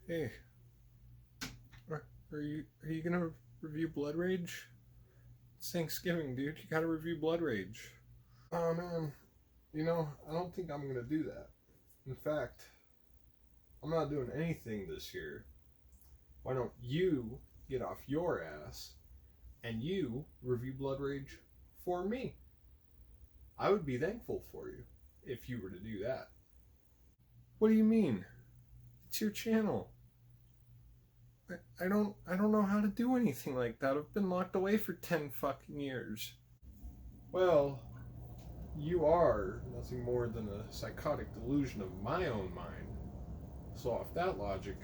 Hey, are you gonna review Blood Rage? It's Thanksgiving, dude. You gotta review Blood Rage. Oh man, I don't think I'm gonna do that. In fact, I'm not doing anything this year. Why don't you get off your ass and you review Blood Rage for me? I would be thankful for you if you were to do that. What do you mean? It's your channel. I don't know how to do anything like that. I've been locked away for 10 fucking years. Well, you are nothing more than a psychotic delusion of my own mind. So off that logic,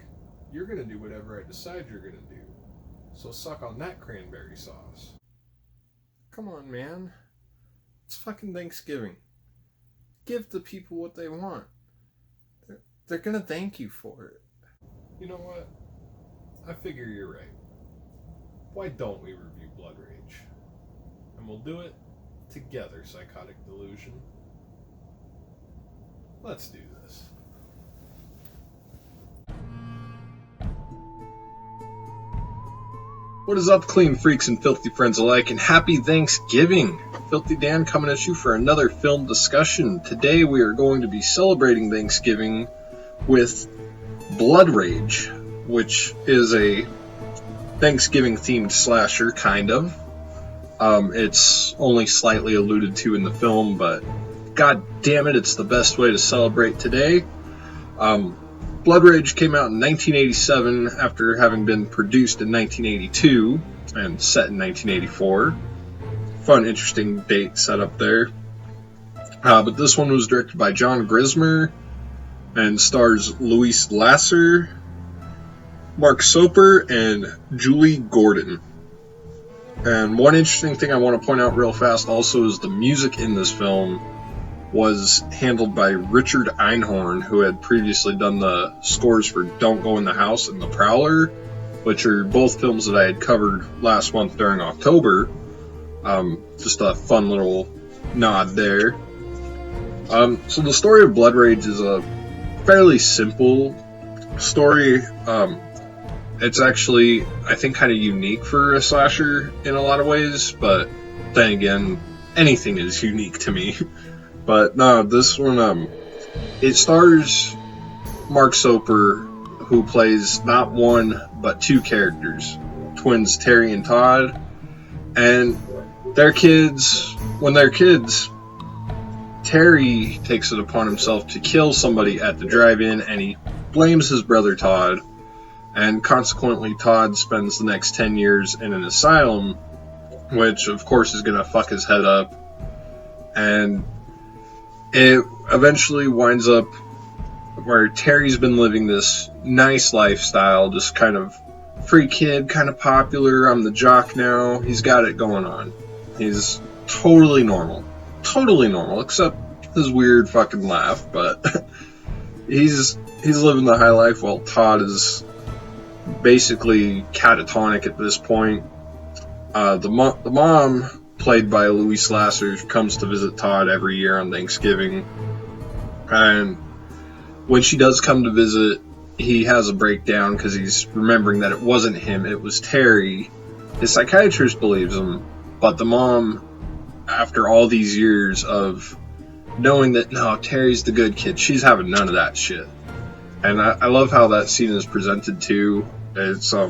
you're gonna do whatever I decide you're gonna do. So suck on that cranberry sauce. Come on, man. It's fucking Thanksgiving. Give the people what they want. They're gonna thank you for it. You know what? I figure you're right. Why don't we review Blood Rage? And we'll do it together, psychotic delusion. Let's do this. What is up, clean freaks and filthy friends alike, and happy Thanksgiving! Filthy Dan coming at you for another film discussion. Today we are going to be celebrating Thanksgiving with Blood Rage, which is a Thanksgiving-themed slasher, kind of. It's only slightly alluded to in the film, but god damn it, it's the best way to celebrate today. Blood Rage came out in 1987 after having been produced in 1982 and set in 1984. Fun, interesting date set up there. But this one was directed by John Grismer and stars Louise Lasser, Mark Soper, and Julie Gordon. And one interesting thing I want to point out real fast also is the music in this film was handled by Richard Einhorn, who had previously done the scores for Don't Go in the House and The Prowler, which are both films that I had covered last month during October. Just a fun little nod there. So the story of Blood Rage is a fairly simple story. It's actually, I think, kind of unique for a slasher in a lot of ways, but then again, anything is unique to me. But no, this one, it stars Mark Soper, who plays not one, but two characters, twins Terry and Todd, and when they're kids, Terry takes it upon himself to kill somebody at the drive-in, and he blames his brother Todd, and consequently Todd spends the next 10 years in an asylum, which of course is going to fuck his head up, and it eventually winds up where Terry's been living this nice lifestyle, just kind of free kid, kind of popular, I'm the jock now, he's got it going on. He's totally normal, except his weird fucking laugh, but he's living the high life while Todd is basically catatonic at this point. The mom, played by Louise Lasser, comes to visit Todd every year on Thanksgiving, and when she does come to visit, he has a breakdown because he's remembering that it wasn't him, it was Terry. His psychiatrist believes him, but the mom, after all these years of knowing that, no, Terry's the good kid, she's having none of that shit. And I love how that scene is presented too. It's, I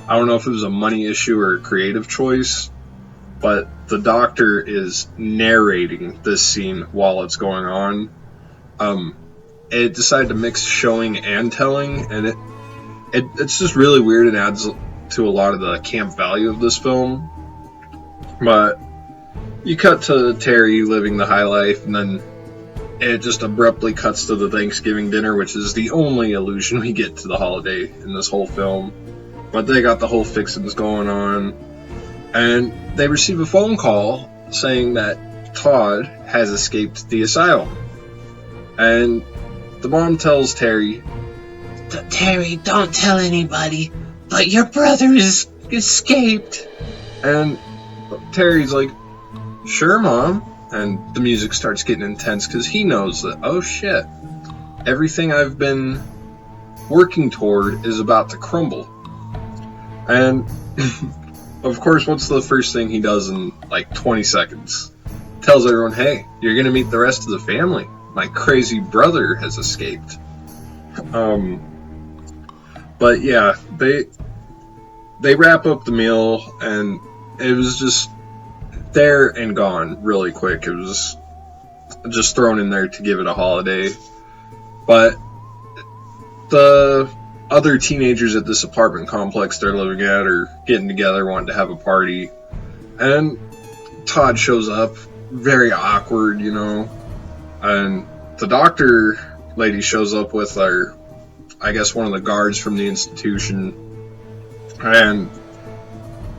don't know if it was a money issue or a creative choice, but the doctor is narrating this scene while it's going on. It decided to mix showing and telling, and it's just really weird and adds to a lot of the camp value of this film. But you cut to Terry living the high life, and then it just abruptly cuts to the Thanksgiving dinner, which is the only allusion we get to the holiday in this whole film. But they got the whole fixins going on, and they receive a phone call saying that Todd has escaped the asylum. And the mom tells Terry, Terry, don't tell anybody, but your brother is escaped. And Terry's like, sure, Mom. And the music starts getting intense because he knows that, oh shit, everything I've been working toward is about to crumble. And of course, what's the first thing he does in like 20 seconds? Tells everyone, hey, you're gonna meet the rest of the family. My crazy brother has escaped. But yeah, they wrap up the meal, and it was just there and gone really quick. It was just thrown in there to give it a holiday. But the other teenagers at this apartment complex they're living at are getting together, wanting to have a party. And Todd shows up, very awkward, you know. And the doctor lady shows up with I guess one of the guards from the institution. And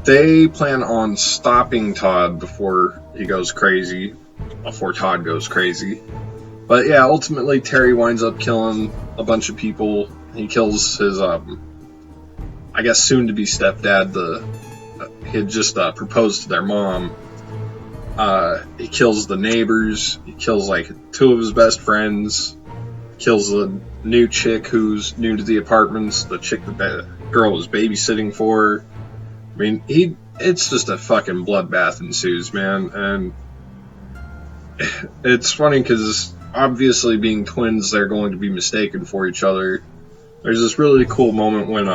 they plan on stopping Todd before he goes crazy. Before Todd goes crazy. But yeah, ultimately Terry winds up killing a bunch of people. He kills his, I guess soon-to-be stepdad. He had just proposed to their mom. He kills the neighbors. He kills like two of his best friends. Kills the new chick who's new to the apartments. The chick that the girl was babysitting for. I mean, it's just a fucking bloodbath ensues, man. And it's funny because obviously being twins, they're going to be mistaken for each other. There's this really cool moment when,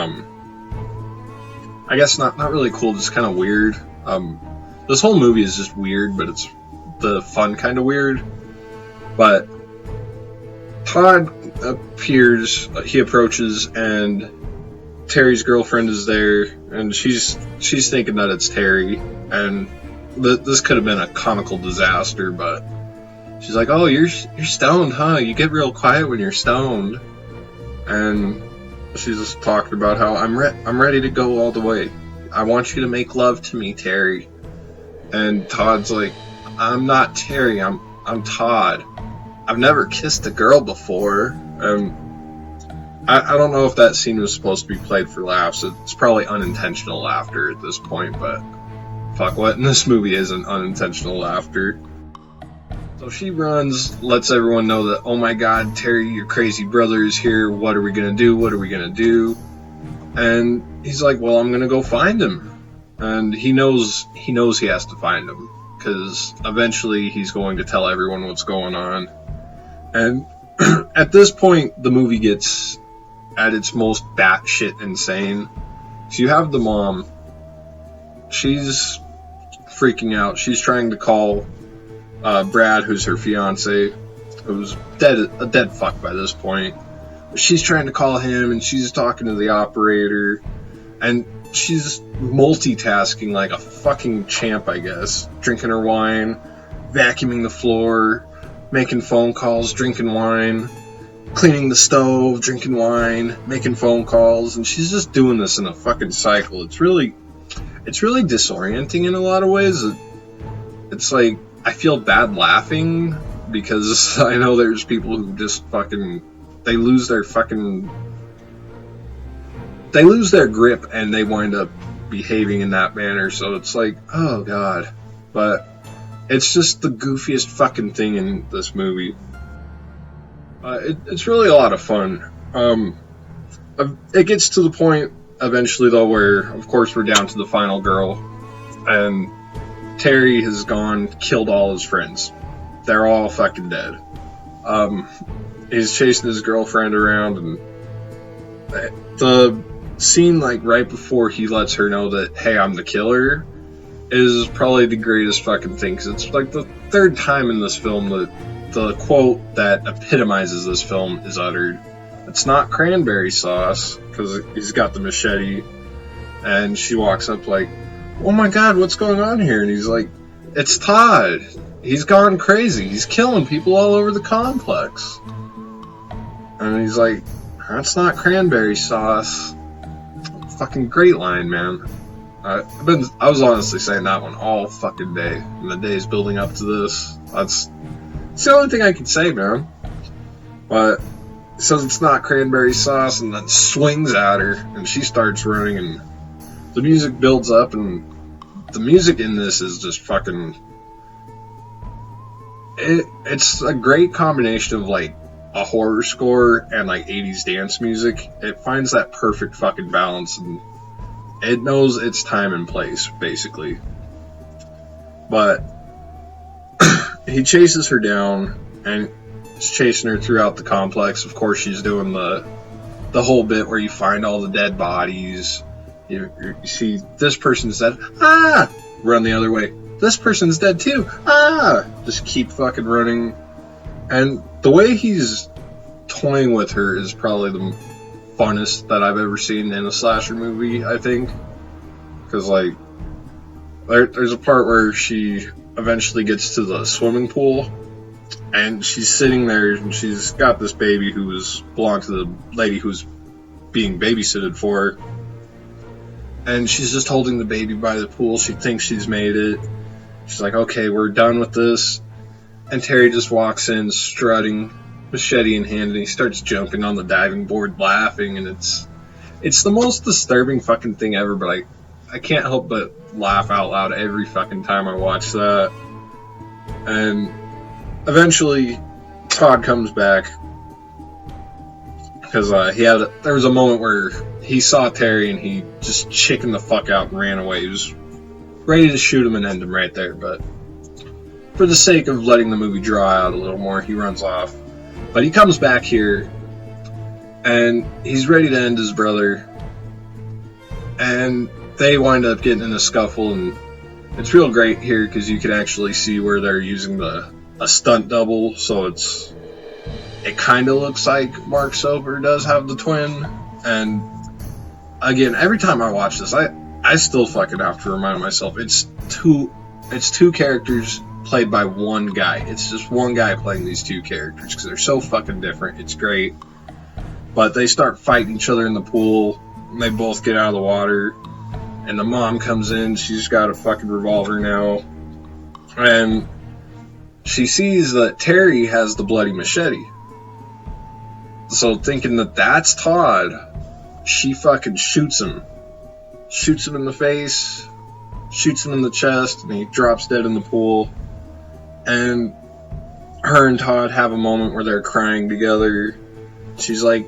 I guess not really cool, just kind of weird. This whole movie is just weird, but it's the fun kind of weird. But Todd appears, he approaches, and Terry's girlfriend is there, and she's thinking that it's Terry, and this could have been a comical disaster, but she's like, "Oh, you're stoned, huh? You get real quiet when you're stoned." And she's just talking about how I'm ready to go all the way. I want you to make love to me, Terry. And Todd's like, "I'm not Terry. I'm Todd. I've never kissed a girl before." I don't know if that scene was supposed to be played for laughs. It's probably unintentional laughter at this point, but fuck, what in this movie isn't unintentional laughter? So she runs, lets everyone know that, oh my god, Terry, your crazy brother is here. What are we gonna do? What are we gonna do? And he's like, well, I'm gonna go find him. And he knows he has to find him, because eventually he's going to tell everyone what's going on. And at this point, the movie gets at its most batshit insane. So you have the mom. She's freaking out. She's trying to call Brad, who's her fiance, who's a dead fuck by this point. She's trying to call him, and she's talking to the operator, and she's multitasking like a fucking champ, I guess. Drinking her wine, vacuuming the floor, making phone calls, drinking wine, cleaning the stove, drinking wine, making phone calls, and she's just doing this in a fucking cycle. It's really disorienting in a lot of ways. It's like, I feel bad laughing, because I know there's people who just fucking, they lose their grip and they wind up behaving in that manner. So it's like, oh god. But it's just the goofiest fucking thing in this movie. It's really a lot of fun. It gets to the point eventually, though, where, of course, we're down to the final girl, and Terry has killed all his friends. They're all fucking dead. He's chasing his girlfriend around, and the scene, like, right before he lets her know that, hey, I'm the killer, is probably the greatest fucking thing, because it's, like, the third time in this film that the quote that epitomizes this film is uttered. It's not cranberry sauce, because he's got the machete, and she walks up like, oh my god, what's going on here? And he's like, it's Todd. He's gone crazy. He's killing people all over the complex. And he's like, that's not cranberry sauce. Fucking great line, man. I was honestly saying that one all fucking day, in the days building up to this. It's the only thing I can say, man. But he says it's not cranberry sauce, and then swings at her, and she starts running, and the music builds up, and the music in this is just fucking... It's a great combination of, like, a horror score and like 80s dance music. It finds that perfect fucking balance, and it knows its time and place, basically. But he chases her down and is chasing her throughout the complex. Of course, she's doing the whole bit where you find all the dead bodies. You see this person's dead. Ah! Run the other way. This person's dead too. Ah! Just keep fucking running. And the way he's toying with her is probably the funnest that I've ever seen in a slasher movie, I think. Because, like, there's a part where she eventually gets to the swimming pool, and she's sitting there, and she's got this baby who belonged to the lady who's being babysitted for her. And she's just holding the baby by the pool. She thinks she's made it. She's like, okay, we're done with this. And Terry just walks in, strutting, machete in hand, and he starts jumping on the diving board, laughing, and it's the most disturbing fucking thing ever, but I can't help but laugh out loud every fucking time I watch that. And eventually, Todd comes back, because there was a moment where he saw Terry and he just chickened the fuck out and ran away. He was ready to shoot him and end him right there, but for the sake of letting the movie draw out a little more, he runs off. But he comes back here, and he's ready to end his brother, and they wind up getting in a scuffle, and it's real great here because you can actually see where they're using a stunt double, so it kind of looks like Mark Soper does have the twin. And again, every time I watch this, I still fucking have to remind myself it's two characters played by one guy. It's just one guy playing these two characters because they're so fucking different. It's great. But they start fighting each other in the pool, and they both get out of the water, and the mom comes in. She's got a fucking revolver now, and she sees that Terry has the bloody machete. So thinking that that's Todd, she fucking shoots him in the face, shoots him in the chest, and he drops dead in the pool. And her and Todd have a moment where they're crying together. She's like,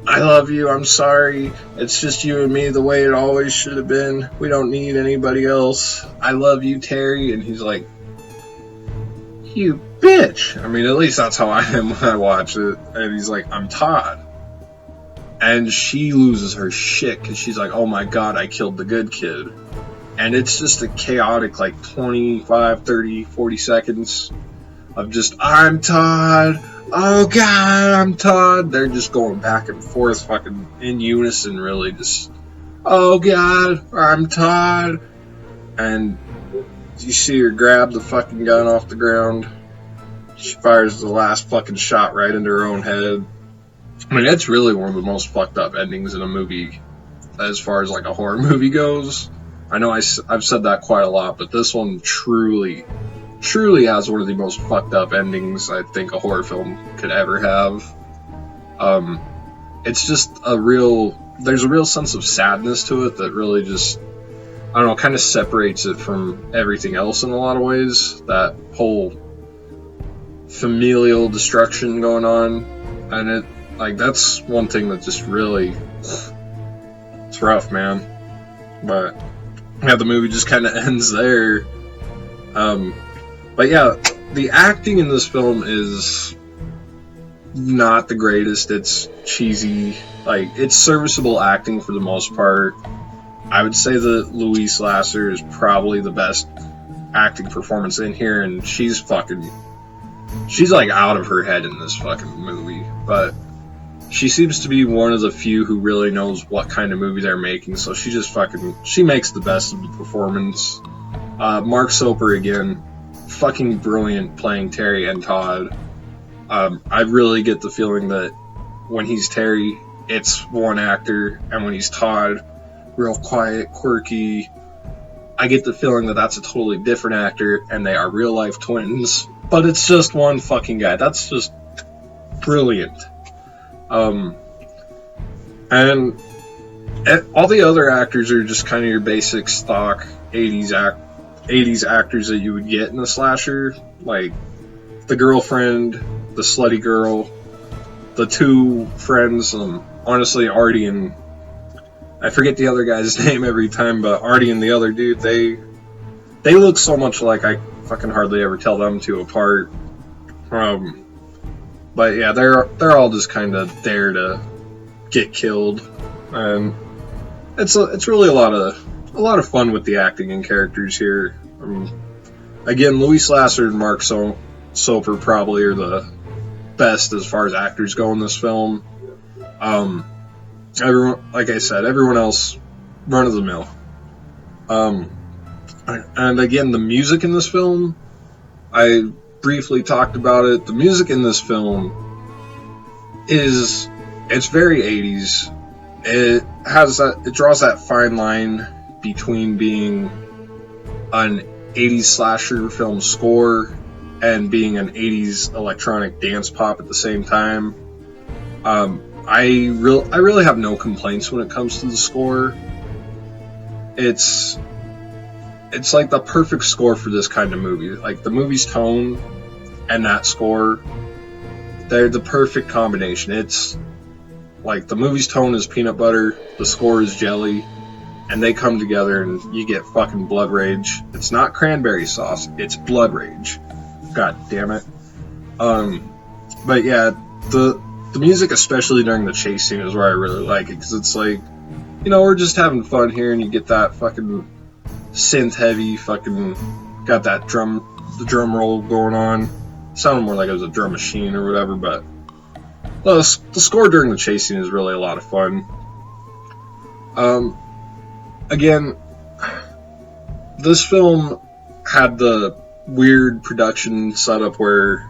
I love you, I'm sorry, it's just you and me the way it always should have been. We don't need anybody else. I love you, Terry. And he's like, you bitch. I mean, at least that's how I am when I watch it. And he's like, I'm Todd. And she loses her shit because she's like, oh my god, I killed the good kid. And it's just a chaotic, like, 25, 30, 40 seconds of just, I'm Todd, oh god, I'm Todd. They're just going back and forth fucking in unison, really, just, oh god, I'm Todd. And you see her grab the fucking gun off the ground. She fires the last fucking shot right into her own head. I mean, that's really one of the most fucked up endings in a movie as far as, like, a horror movie goes. I know I've said that quite a lot, but this one truly has one of the most fucked up endings I think a horror film could ever have. It's just there's a real sense of sadness to it that really just, I don't know, kind of separates it from everything else in a lot of ways. That whole familial destruction going on, and that's one thing that just really, it's rough, man. But yeah, the movie just kind of ends there. But yeah, the acting in this film is not the greatest. It's cheesy. Like, it's serviceable acting for the most part. I would say that Louise Lasser is probably the best acting performance in here, and she's like out of her head in this fucking movie. But she seems to be one of the few who really knows what kind of movie they're making, so she makes the best of the performance. Mark Soper, again, fucking brilliant playing Terry and Todd. I really get the feeling that when he's Terry, it's one actor, and when he's Todd, real quiet, quirky, I get the feeling that that's a totally different actor, and they are real life twins, but it's just one fucking guy. That's just brilliant. And all the other actors are just kind of your basic stock 80s actors that you would get in a slasher, like the girlfriend, the slutty girl, the two friends, honestly, Artie and I forget the other guy's name every time, but Artie and the other dude, they look so much alike. I fucking hardly ever tell them two apart. But yeah, they're all just kind of there to get killed, and it's really a lot of fun with the acting and characters here. Again, Louis Lasser and Mark Soper probably are the best as far as actors go in this film. Everyone, like I said, everyone else run of the mill. And again, the music in this film, I briefly talked about it. The music in this film it's very 80s. It draws that fine line between being an 80s slasher film score and being an 80s electronic dance pop at the same time. I really have no complaints when it comes to the score. It's like the perfect score for this kind of movie. Like the movie's tone and that score, they're the perfect combination. It's like the movie's tone is peanut butter, the score is jelly, and they come together and you get fucking blood rage. It's not cranberry sauce, it's blood rage. God damn it. But yeah, the music, especially during the chase scene, is where I really like it, because it's like, we're just having fun here, and you get that fucking synth heavy, fucking got that the drum roll going on. Sounded more like it was a drum machine or whatever, but the score during the chase scene is really a lot of fun. Again, this film had the weird production setup where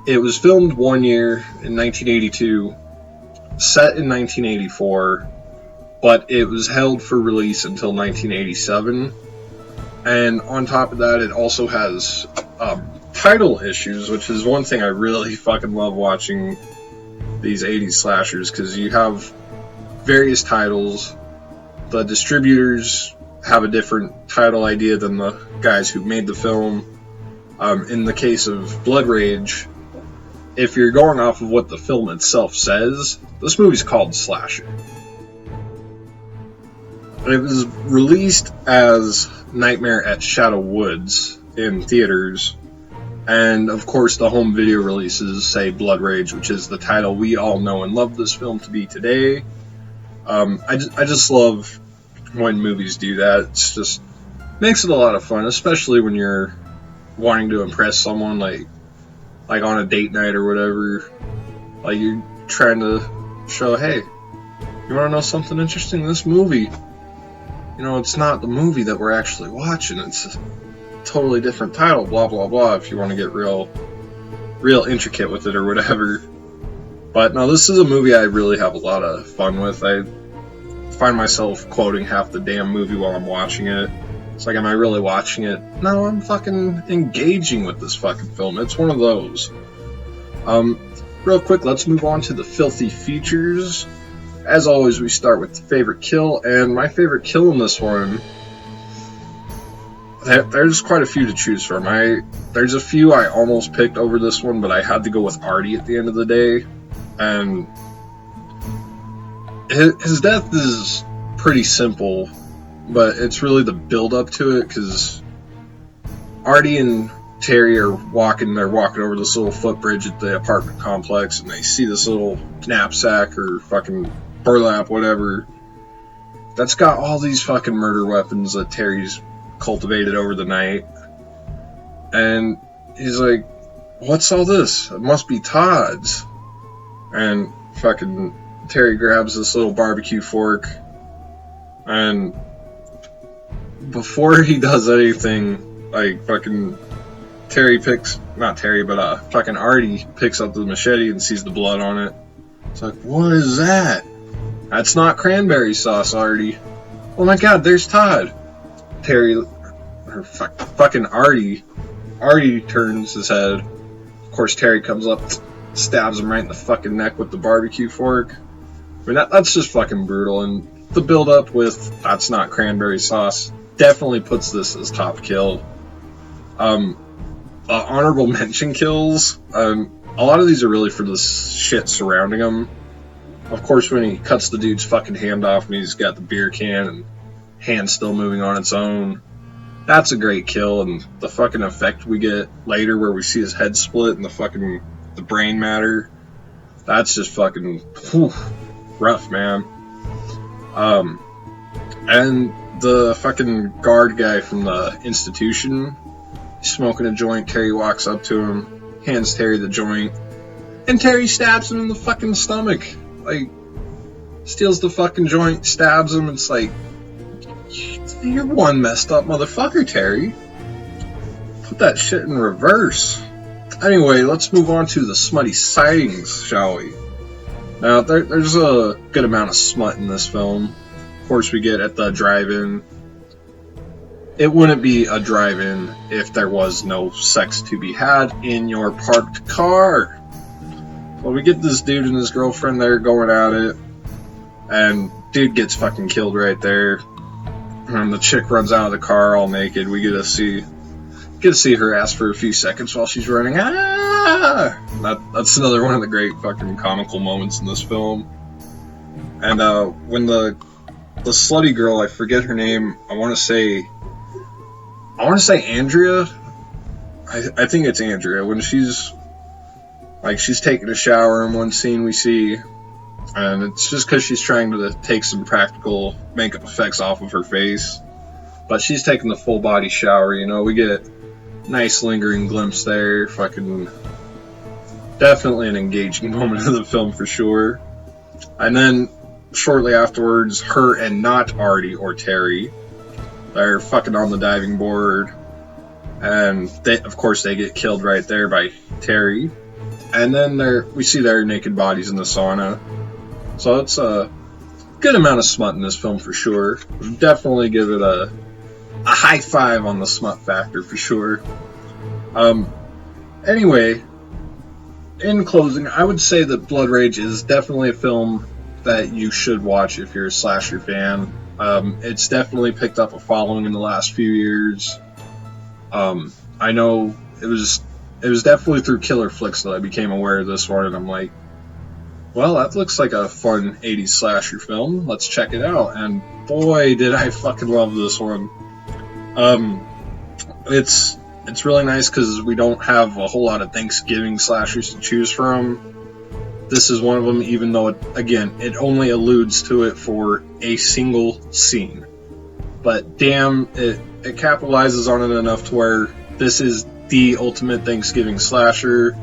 it was filmed one year in 1982, set in 1984, but it was held for release until 1987. And on top of that, it also has title issues, which is one thing I really fucking love watching these 80s slashers, because you have various titles. The distributors have a different title idea than the guys who made the film. In the case of Blood Rage, if you're going off of what the film itself says, this movie's called Slasher. It was released as Nightmare at Shadow Woods in theaters, and of course the home video releases say Blood Rage, which is the title we all know and love this film to be today. I just love when movies do that. It's just makes it a lot of fun, especially when you're wanting to impress someone, like on a date night or whatever. Like you're trying to show, hey, you want to know something interesting? This movie, it's not the movie that we're actually watching. It's a totally different title, blah, blah, blah, if you want to get real intricate with it or whatever. But no, this is a movie I really have a lot of fun with. I find myself quoting half the damn movie while I'm watching it. It's like, am I really watching it? No, I'm fucking engaging with this fucking film. It's one of those. Real quick, let's move on to the filthy features. As always, we start with the favorite kill, and my favorite kill in this one, there's quite a few to choose from. There's a few I almost picked over this one, but I had to go with Artie at the end of the day, and his death is pretty simple, but it's really the build-up to it, because Artie and Terry are walking over this little footbridge at the apartment complex, and they see this little knapsack or fucking burlap, whatever, that's got all these fucking murder weapons that Terry's cultivated over the night. And he's like, what's all this? It must be Todd's. And fucking Terry grabs this little barbecue fork, and before he does anything, like fucking fucking Artie picks up the machete and sees the blood on it. It's like, what is that? That's not cranberry sauce, Artie. Oh my god, there's Todd. Fucking Artie turns his head. Of course, Terry comes up, stabs him right in the fucking neck with the barbecue fork. I mean, that's just fucking brutal, and the build-up with that's not cranberry sauce definitely puts this as top kill. Honorable mention kills, a lot of these are really for the shit surrounding him. Of course, when he cuts the dude's fucking hand off and he's got the beer can and hand still moving on its own, that's a great kill. And the fucking effect we get later where we see his head split and the brain matter, that's just fucking rough, man. And the fucking guard guy from the institution, he's smoking a joint. Terry walks up to him, hands Terry the joint, and Terry stabs him in the fucking stomach. Like, steals the fucking joint, stabs him. It's like, you're one messed up motherfucker, Terry. Put that shit in reverse. Anyway, let's move on to the Smutty Sightings, shall we? Now, there's a good amount of smut in this film. Of course, we get at the drive-in. It wouldn't be a drive-in if there was no sex to be had in your parked car. Well, we get this dude and his girlfriend there going at it, and dude gets fucking killed right there. And the chick runs out of the car all naked. We get to see her ass for a few seconds while she's running. That's another one of the great fucking comical moments in this film. And when the slutty girl, I forget her name, I want to say Andrea. I think it's Andrea. When she's taking a shower in one scene we see, and it's just because she's trying to take some practical makeup effects off of her face, but she's taking the full body shower. You know, we get nice lingering glimpse there. Fucking definitely an engaging moment of the film for sure. And then shortly afterwards, her and not Artie or Terry, they're fucking on the diving board, and of course they get killed right there by Terry. And then we see their naked bodies in the sauna. So it's a good amount of smut in this film for sure. Definitely give it a high five on the smut factor for sure. Anyway, in closing, I would say that Blood Rage is definitely a film that you should watch if you're a slasher fan. It's definitely picked up a following in the last few years. I know it was definitely through Killer Flicks that I became aware of this one, and I'm like, well, that looks like a fun 80s slasher film. Let's check it out. And boy, did I fucking love this one. It's really nice because we don't have a whole lot of Thanksgiving slashers to choose from. This is one of them, even though it only alludes to it for a single scene. But damn, it capitalizes on it enough to where this is the ultimate Thanksgiving slasher.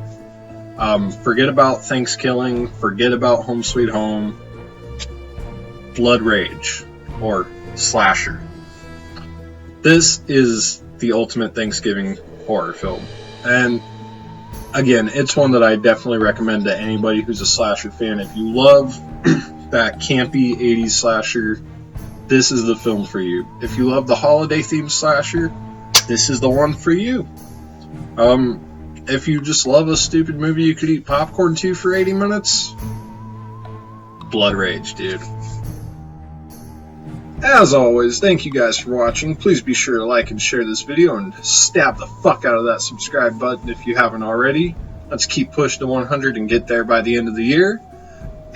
Forget about Thanksgiving, forget about Home Sweet Home. Blood Rage, or slasher. This is the ultimate Thanksgiving horror film. And again, it's one that I definitely recommend to anybody who's a slasher fan. If you love that campy 80s slasher, this is the film for you. If you love the holiday themed slasher, this is the one for you. If you just love a stupid movie you could eat popcorn to for 80 minutes, Blood Rage, dude. As always, thank you guys for watching. Please be sure to like and share this video and stab the fuck out of that subscribe button if you haven't already. Let's keep pushing to 100 and get there by the end of the year.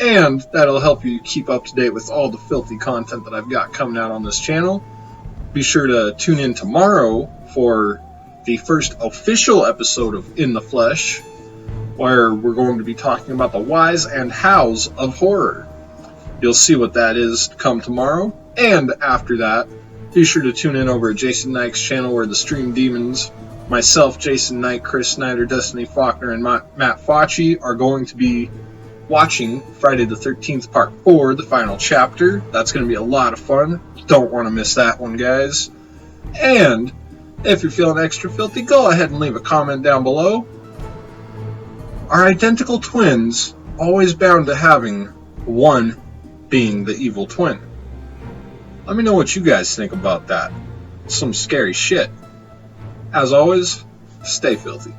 And that'll help you keep up to date with all the filthy content that I've got coming out on this channel. Be sure to tune in tomorrow for the first official episode of In the Flesh, where we're going to be talking about the whys and hows of horror. You'll see what that is come tomorrow. And after that, be sure to tune in over at Jason Knight's channel, where the Stream Demons, myself, Jason Knight, Chris Snyder, Destiny Faulkner, and Matt Fauci are going to be watching Friday the 13th Part 4, the final chapter. That's going to be a lot of fun. Don't want to miss that one, guys. And if you're feeling extra filthy, go ahead and leave a comment down below. Are identical twins always bound to having one being the evil twin? Let me know what you guys think about that. Some scary shit. As always, stay filthy.